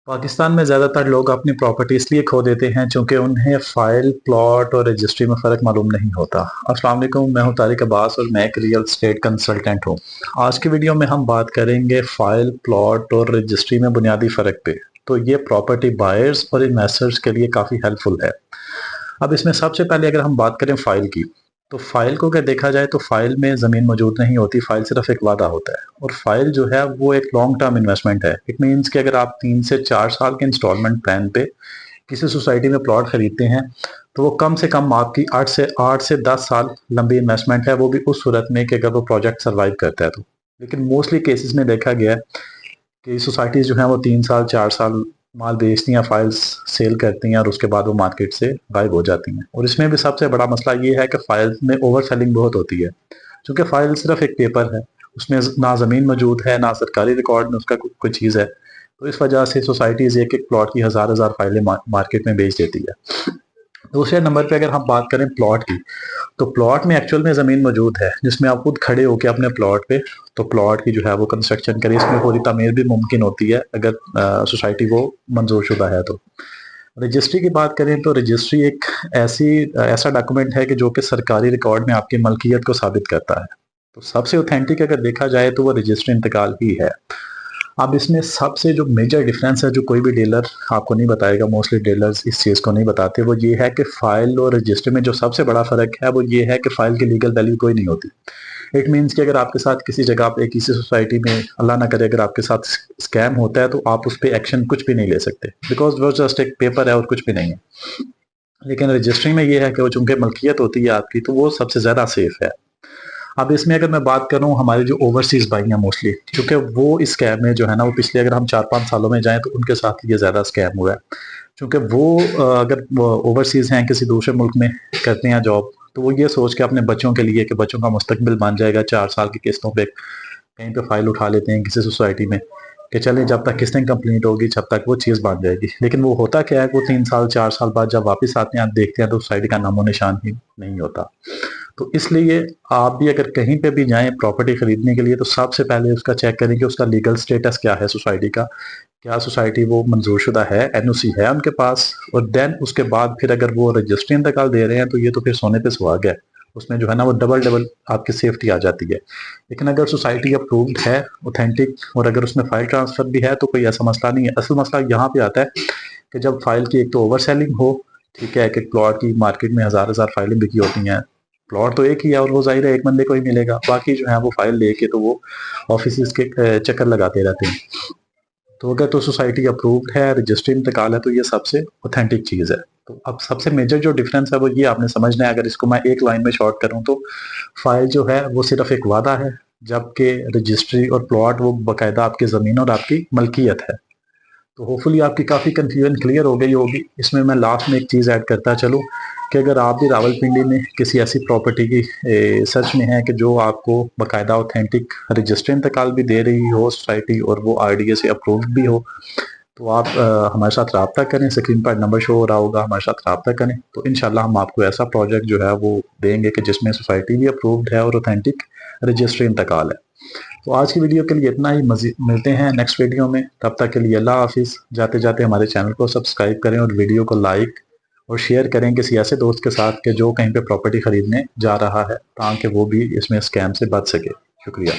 पाकिस्तान में ज़्यादातर लोग अपनी प्रॉपर्टी इसलिए खो देते हैं क्योंकि उन्हें फ़ाइल, प्लॉट और रजिस्ट्री में फ़र्क मालूम नहीं होता। अस्सलाम वालेकुम, मैं हूं तारिक अब्बास और मैं एक रियल एस्टेट कंसल्टेंट हूं। आज की वीडियो में हम बात करेंगे फ़ाइल, प्लॉट और रजिस्ट्री में बुनियादी फ़र्क पे। तो ये प्रॉपर्टी बायर्स और इन्वेस्टर्स के लिए काफ़ी हेल्पफुल है। अब इसमें सबसे पहले अगर हम बात करें फ़ाइल की, तो फ़ाइल को अगर देखा जाए तो फ़ाइल में ज़मीन मौजूद नहीं होती, फ़ाइल सिर्फ एक वादा होता है। और फ़ाइल जो है वो एक लॉन्ग टर्म इन्वेस्टमेंट है। इट मीन्स कि अगर आप 3 से 4 साल के इंस्टॉलमेंट प्लान पे किसी सोसाइटी में प्लॉट खरीदते हैं, तो वो कम से कम आपकी 8 से 10 साल लंबी इन्वेस्टमेंट है, वो भी उस सूरत में कि अगर वो प्रोजेक्ट सर्वाइव करता है तो। लेकिन मोस्टली केसेस में देखा गया है कि सोसाइटीज़ जो हैं वो 3 साल 4 साल माल बेचती हैं, फाइल्स सेल करती हैं और उसके बाद वो मार्केट से गायब हो जाती हैं। और इसमें भी सबसे बड़ा मसला ये है कि फाइल्स में ओवर सेलिंग बहुत होती है, क्योंकि फाइल सिर्फ एक पेपर है, उसमें ना ज़मीन मौजूद है, ना सरकारी रिकॉर्ड में उसका कोई चीज़ है। तो इस वजह से सोसाइटीज़ एक एक प्लॉट की हज़ार हज़ार फाइलें मार्केट में बेच देती है। दूसरे नंबर पे अगर हम बात करें प्लॉट की, तो प्लॉट में एक्चुअल में ज़मीन मौजूद है जिसमें आप खुद खड़े होकर अपने प्लॉट पे तो प्लॉट की जो है वो कंस्ट्रक्शन करें। इसमें पूरी तमीर भी मुमकिन होती है अगर सोसाइटी को मंजूर शुदा है तो। रजिस्ट्री की बात करें तो रजिस्ट्री एक ऐसा डॉक्यूमेंट है कि जो कि सरकारी रिकॉर्ड में आपकी मलकियत को साबित करता है। तो सबसे ऑथेंटिक अगर देखा जाए तो वो रजिस्ट्री इंतकाल ही है। अब इसमें सबसे जो मेजर डिफरेंस है, जो कोई भी डीलर आपको नहीं बताएगा, मोस्टली डीलर्स इस चीज़ को नहीं बताते, वो ये है कि फ़ाइल और रजिस्टर में जो सबसे बड़ा फ़र्क है वो ये है कि फ़ाइल की लीगल वैल्यू कोई नहीं होती। इट मीन्स कि अगर आपके साथ किसी जगह पे, किसी सोसाइटी में, अल्लाह ना करे, अगर आपके साथ स्कैम होता है तो आप उस पर एक्शन कुछ भी नहीं ले सकते, बिकॉज वो जस्ट एक पेपर है और कुछ भी नहीं है। लेकिन रजिस्ट्री में ये है कि वो चूंकि मलकियत होती है आपकी, तो वो सबसे ज़्यादा सेफ है। अब इसमें अगर मैं बात करूं हमारे जो ओवरसीज भाई हैं मोस्टली, क्योंकि वो इस स्कैम में जो है ना, वो पिछले अगर हम 4-5 सालों में जाएं तो उनके साथ ये ज़्यादा स्कैम हुआ है। क्योंकि वो अगर ओवरसीज हैं, किसी दूसरे मुल्क में करते हैं जॉब, तो वो ये सोच के अपने बच्चों के लिए कि बच्चों का मुस्तकबिल बन जाएगा, 4 साल की किस्तों पे कहीं पे फाइल उठा लेते हैं किसी सोसाइटी में कि चले जब तक किस्तें कंप्लीट होगी जब तक वो चीज़ बन जाएगी। लेकिन वो होता क्या है, वो 3 साल 4 साल बाद जब वापस आते हैं, आप देखते हैं तो सोसाइटी का नामो निशान ही नहीं होता। तो इसलिए आप भी अगर कहीं पे भी जाएं प्रॉपर्टी खरीदने के लिए, तो सबसे पहले उसका चेक करें कि उसका लीगल स्टेटस क्या है सोसाइटी का। क्या सोसाइटी वो मंजूर शुदा है, एनओसी है उनके पास। और देन उसके बाद फिर अगर वो रजिस्ट्री इंतकाल दे रहे हैं तो ये तो फिर सोने पे सुहागा है। उसमें जो है ना वो डबल डबल आपकी सेफ्टी आ जाती है। लेकिन अगर सोसाइटी अप्रूव्ड है, ऑथेंटिक, और अगर उसमें फाइल ट्रांसफर भी है तो कोई ऐसा मसला नहीं है। असल मसला यहाँ पे आता है कि जब फाइल की एक तो ओवर सेलिंग हो, ठीक है, एक प्लॉट की मार्केट में हज़ार हज़ार फाइलें बिकी होती हैं। प्लॉट तो एक ही है और वो ज़ाहिर है एक बंदे को ही मिलेगा, बाकी जो है वो फाइल लेके तो वो ऑफिस के चक्कर लगाते रहते हैं। तो अगर तो सोसाइटी अप्रूव्ड है, रजिस्ट्री इंतकाल है, तो ये सबसे ऑथेंटिक चीज़ है। तो अब सबसे मेजर जो डिफरेंस है वो ये आपने समझना है। अगर इसको मैं एक लाइन में शॉर्ट करूं तो फाइल जो है वो सिर्फ एक वादा है, जबकि रजिस्ट्री और प्लॉट वो बाकायदा आपकी ज़मीन और आपकी मलकियत है। तो होपफुली आपकी काफ़ी कंफ्यूजन क्लियर हो गई होगी। इसमें मैं लास्ट में एक चीज़ ऐड करता चलूँ कि अगर आप भी रावलपिंडी में किसी ऐसी प्रॉपर्टी की सर्च में है कि जो आपको बाकायदा ऑथेंटिक रजिस्टर इंतकाल भी दे रही हो सोसाइटी और वो आरडीए से अप्रूव्ड भी हो, तो आप हमारे साथ रब्ता करें। स्क्रीन पर नंबर शो हो रहा होगा, हमारे साथ रब्ता करें, तो इंशाल्लाह हम आपको ऐसा प्रोजेक्ट जो है वो देंगे कि जिसमें सोसाइटी भी अप्रूव्ड है और ऑथेंटिक रजिस्ट्री इंतकाल है। तो आज की वीडियो के लिए इतना ही। मज़ीद मिलते हैं नेक्स्ट वीडियो में, तब तक के लिए अल्लाह हाफिज़। जाते जाते हमारे चैनल को सब्सक्राइब करें और वीडियो को लाइक और शेयर करें किसी ऐसे दोस्त के साथ के जो कहीं पे प्रॉपर्टी खरीदने जा रहा है, ताकि वो भी इसमें स्कैम से बच सके। शुक्रिया।